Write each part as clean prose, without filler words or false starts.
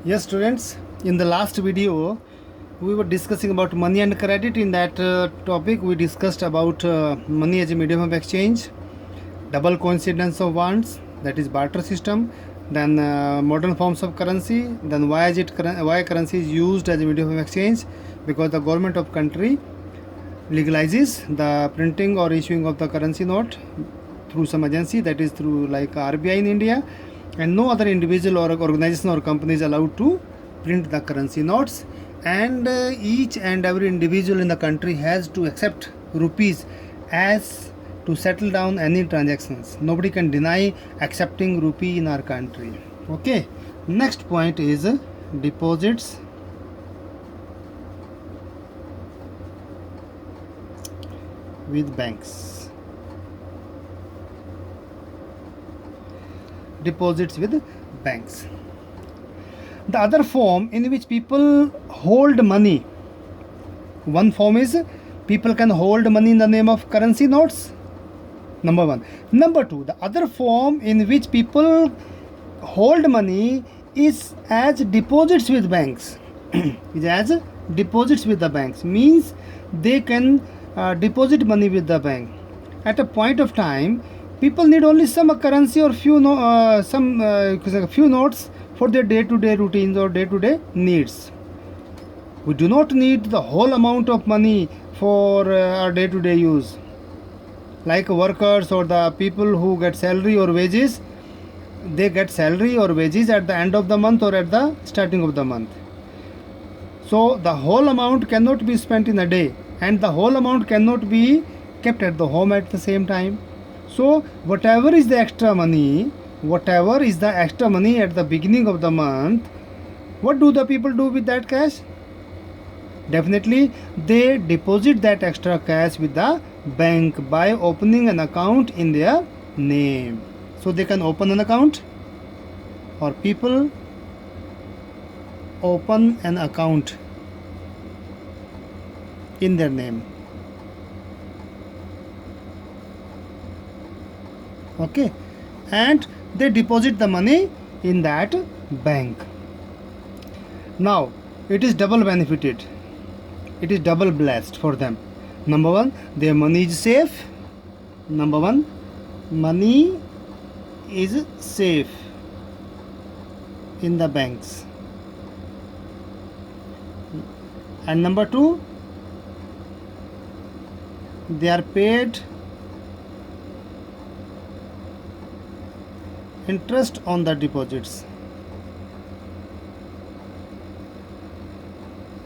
Yes, students, in the last video, we were discussing about money and credit. In that topic, we discussed about money as a medium of exchange, double coincidence of wants, that is barter system, then modern forms of currency, then why currency is used as a medium of exchange, because the government of country legalizes the printing or issuing of the currency note through some agency, that is through like RBI in India, and no other individual or organization or company is allowed to print the currency notes, and each and every individual in the country has to accept rupees as to settle down any transactions. Nobody can deny accepting rupee in our country. Okay, next point is deposits with banks. Deposits with banks. The other form in which people hold money. One form is people can hold money in the name of currency notes. Number one. Number two, the other form in which people hold money is as deposits with banks. Is as deposits with the banks. Means they can deposit money with the bank. At a point of time, people need only some currency or few notes for their day-to-day routines or day-to-day needs. We do not need the whole amount of money for our day-to-day use. Like workers or the people who get salary or wages, they get salary or wages at the end of the month or at the starting of the month. So the whole amount cannot be spent in a day, and the whole amount cannot be kept at the home at the same time. So whatever is the extra money at the beginning of the month, what do the people do with that cash? Definitely they deposit that extra cash with the bank by opening an account in their name. So they can open an account, or people open an account in their name. Okay, and they deposit the money in that bank. Now it is double benefited, it is double blessed for them. Number one, their money is safe. Number one, money is safe in the banks. And number two, they are paid interest on the deposits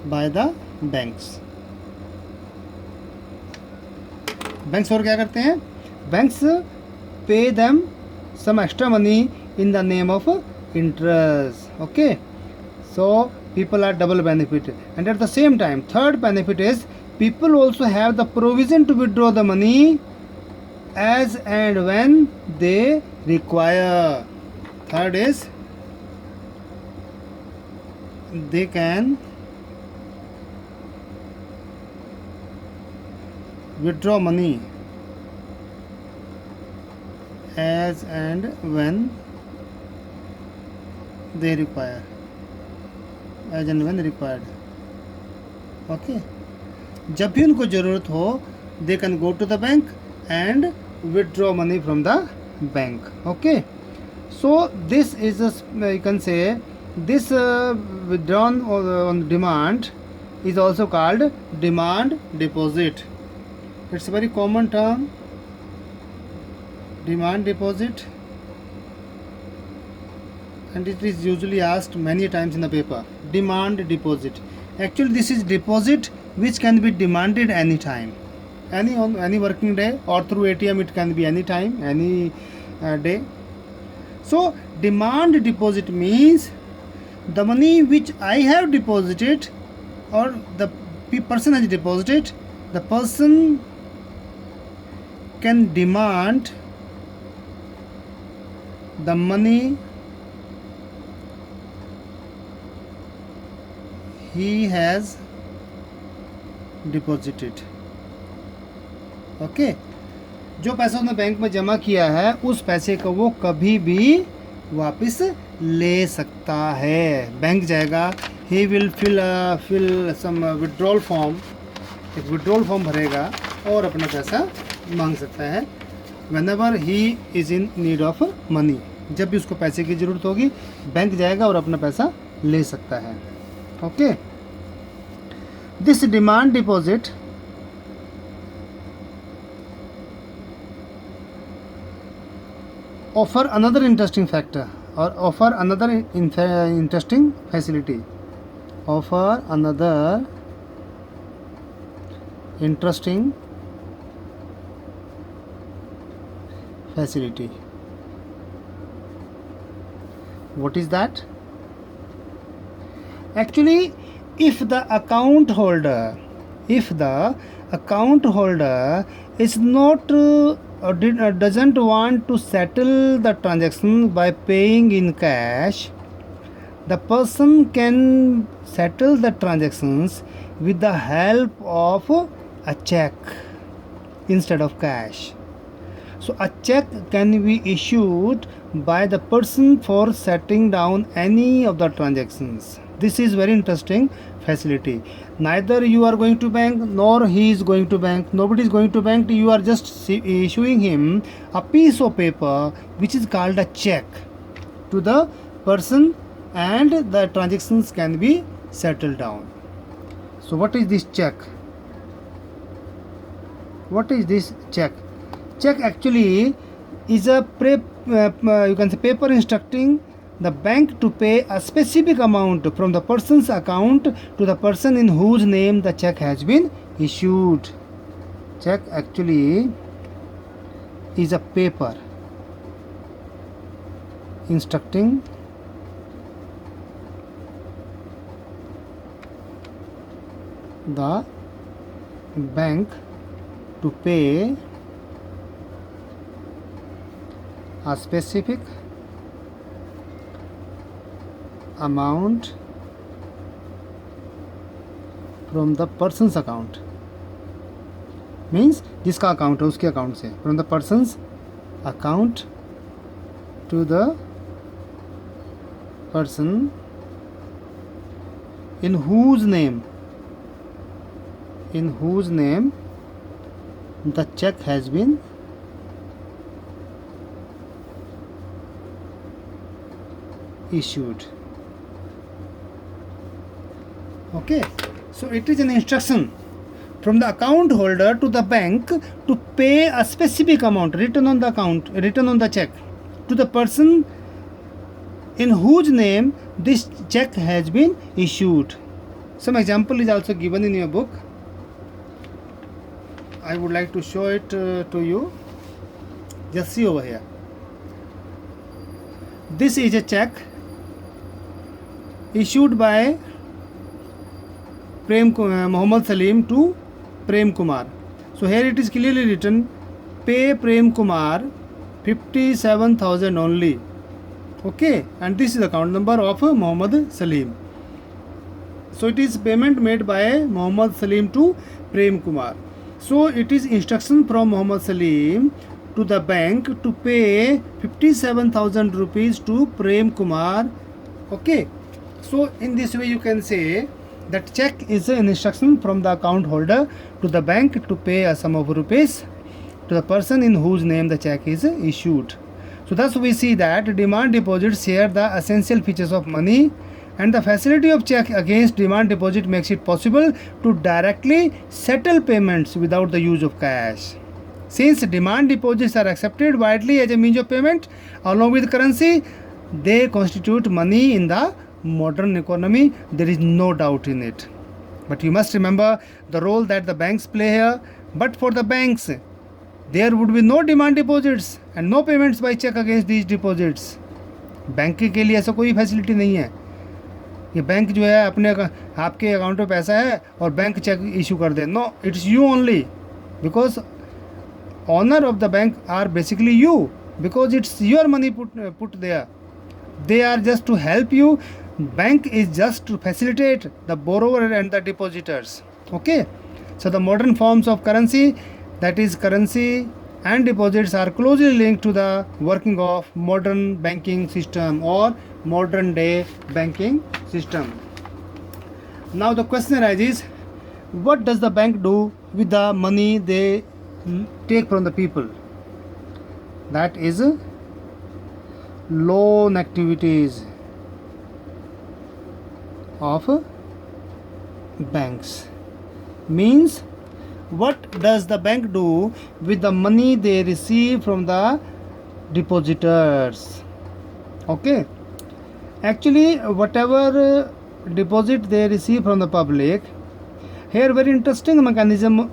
by the banks. Banks और क्या करते हैं? Banks pay them some extra money in the name of interest. Okay, so people are double benefited. And at the same time, third benefit is people also have the provision to withdraw the money as and when they require. Third is they can withdraw money as and when they require, as and when required. Okay, जब भी उनको ज़रूरत हो, they can go to the bank and withdraw money from the bank. Okay, so this is you can say this withdrawn on demand is also called demand deposit. It's a very common term, demand deposit, and it is usually asked many times in the paper. Demand deposit. Actually, this is deposit which can be demanded anytime, on any working day, or through ATM. It can be any time, any day. So demand deposit means the money which I have deposited or the person has deposited, the person can demand the money he has deposited. Okay, जो पैसा उसने bank में जमा किया है उस पैसे को वो कभी भी वापस ले सकता है। बैंक जाएगा, he will fill some withdrawal form, एक विड्रॉल फॉर्म भरेगा और अपना पैसा मांग सकता है। Whenever he is in need of money, जब भी उसको पैसे की ज़रूरत होगी बैंक जाएगा और अपना पैसा ले सकता है। Okay, this demand deposit offer another interesting factor or offer another interesting facility, offer another interesting facility. What is that? Actually, if the account holder is not doesn't want to settle the transaction by paying in cash, the person can settle the transactions with the help of a check instead of cash. So a check can be issued by the person for setting down any of the transactions. This is very interesting facility. Neither you are going to bank nor he is going to bank. Nobody is going to bank. You are just issuing him a piece of paper which is called a check to the person, and the transactions can be settled down. So what is this check? What is this check? Check actually is a you can say paper instructing the bank to pay a specific amount from the person's account to the person in whose name the check has been issued. Check actually is a paper instructing the bank to pay a specific amount from the person's account, means जिसका account है उसके account से, from the person's account to the person in whose name the check has been issued. Okay, so it is an instruction from the account holder to the bank to pay a specific amount written on the check to the person in whose name this check has been issued. Some example is also given in your book. I would like to show it to you. Just see over here. This is a check issued by Mohammed Salim to Prem Kumar. So here it is clearly written, pay Prem Kumar 57,000 only. Okay, and this is the account number of Mohammed Salim. So it is payment made by Mohammed Salim to Prem Kumar. So it is instruction from Mohammed Salim to the bank to pay 57,000 rupees to Prem Kumar. Okay, so in this way you can say that check is an instruction from the account holder to the bank to pay a sum of rupees to the person in whose name the check is issued. So thus we see that demand deposits share the essential features of money, and the facility of check against demand deposit makes it possible to directly settle payments without the use of cash. Since demand deposits are accepted widely as a means of payment along with currency, they constitute money in the modern economy. There is no doubt in it. But you must remember the role that the banks play here. But for the banks, there would be no demand deposits and no payments by check against these deposits. Bank के लिए ऐसा कोई facility नहीं है कि bank जो है अपने आपके अकाउंट में पैसा है और बैंक चेक इशू कर दे. No, it's you only, because honour of the bank are basically you, because it's your money put there. They are just to help you. Bank is just to facilitate the borrower and the depositors. Okay, so the modern forms of currency, that is currency, and deposits are closely linked to the working of modern banking system or modern day banking system. Now the question arises, what does the bank do with the money they take from the people? That is loan activities of banks. Means, what does the bank do with the money they receive from the depositors? Okay, actually whatever deposit they receive from the public, here very interesting mechanism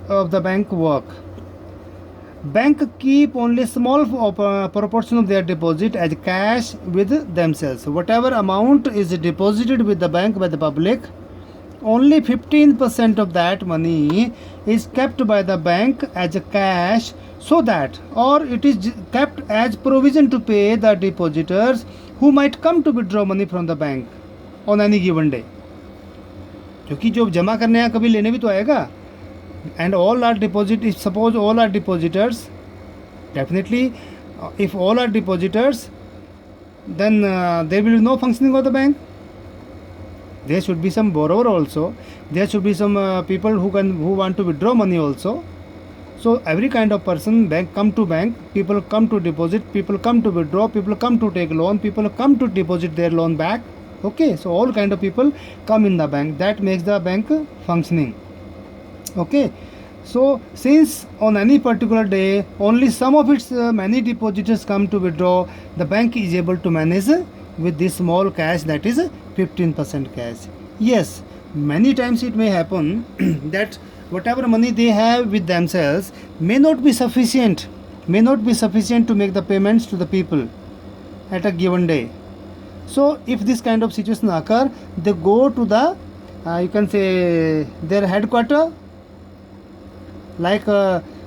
of the bank work. Bank keep only small proportion of their deposit as cash with themselves. Whatever amount is deposited with the bank by the public, only 15% of that money is kept by the bank as a cash, so that, or it is kept as provision to pay the depositors who might come to withdraw money from the bank on any given day. क्योंकि जो जमा करने आया कभी लेने भी तो आएगा. And all are deposit, if suppose all are depositors, definitely if all are depositors, then there will be no functioning of the bank. There should be some borrower also, there should be some people who want to withdraw money also. So every kind of person, bank come to bank, people come to deposit, people come to withdraw, people come to take loan, people come to deposit their loan back. Okay, so all kind of people come in the bank. That makes the bank functioning. Okay, so since on any particular day only some of its many depositors come to withdraw, the bank is able to manage with this small cash, that is 15% cash. Yes, many times it may happen that whatever money they have with themselves may not be sufficient to make the payments to the people at a given day. So if this kind of situation occur, they go to the you can say their headquarter, like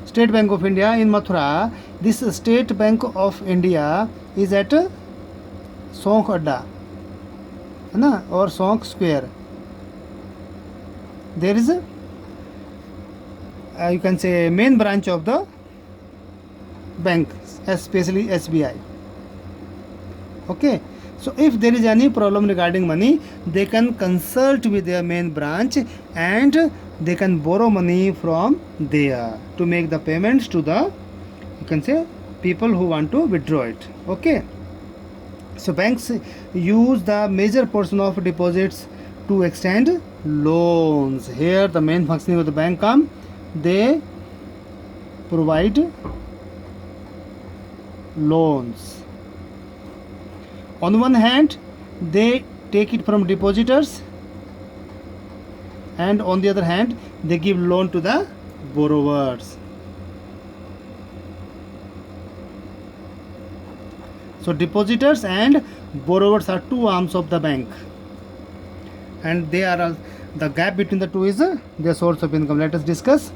State Bank of India in Mathura. This State Bank of India is at Sonk Adda, na, or Sonk Square. There is a you can say main branch of the bank, especially SBI. Okay, so if there is any problem regarding money, they can consult with their main branch and they can borrow money from there to make the payments to the, you can say, people who want to withdraw it. Okay, so banks use the major portion of deposits to extend loans. Here the main functioning of the bank come, they provide loans. On one hand, they take it from depositors, and on the other hand, they give loan to the borrowers. So depositors and borrowers are two arms of the bank, and they are the gap between the two is their source of income. Let us discuss.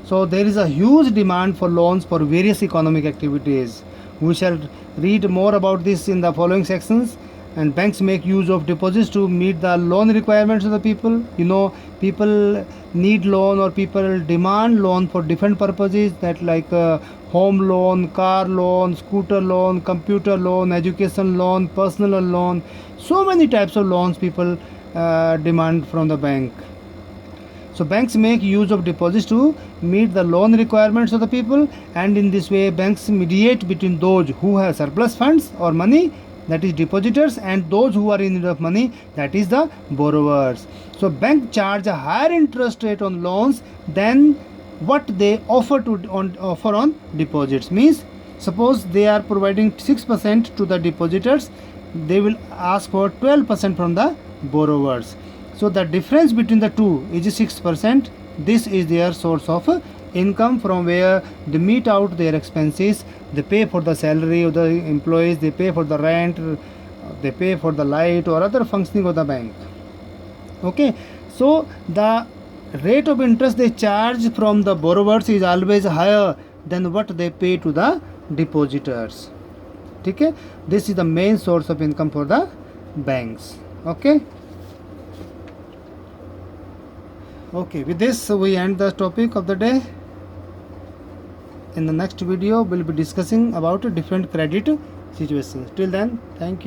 So there is a huge demand for loans for various economic activities. We shall read more about this in the following sections. And banks make use of deposits to meet the loan requirements of the people. You know, people need loan or people demand loan for different purposes, that like home loan, car loan, scooter loan, computer loan, education loan, personal loan. So many types of loans people demand from the bank. So banks make use of deposits to meet the loan requirements of the people, and in this way banks mediate between those who have surplus funds or money, that is depositors, and those who are in need of money, that is the borrowers. So bank charge a higher interest rate on loans than what they offer on deposits. Means, suppose they are providing 6% to the depositors, they will ask for 12% from the borrowers. So the difference between the two is 6%. This is their source of income, from where they meet out their expenses. They pay for the salary of the employees, they pay for the rent, they pay for the light or other functioning of the bank. Okay, so the rate of interest they charge from the borrowers is always higher than what they pay to the depositors. Okay, this is the main source of income for the banks. Okay, with this we end the topic of the day. in the next video we'll be discussing about different credit situations. Till then, thank you.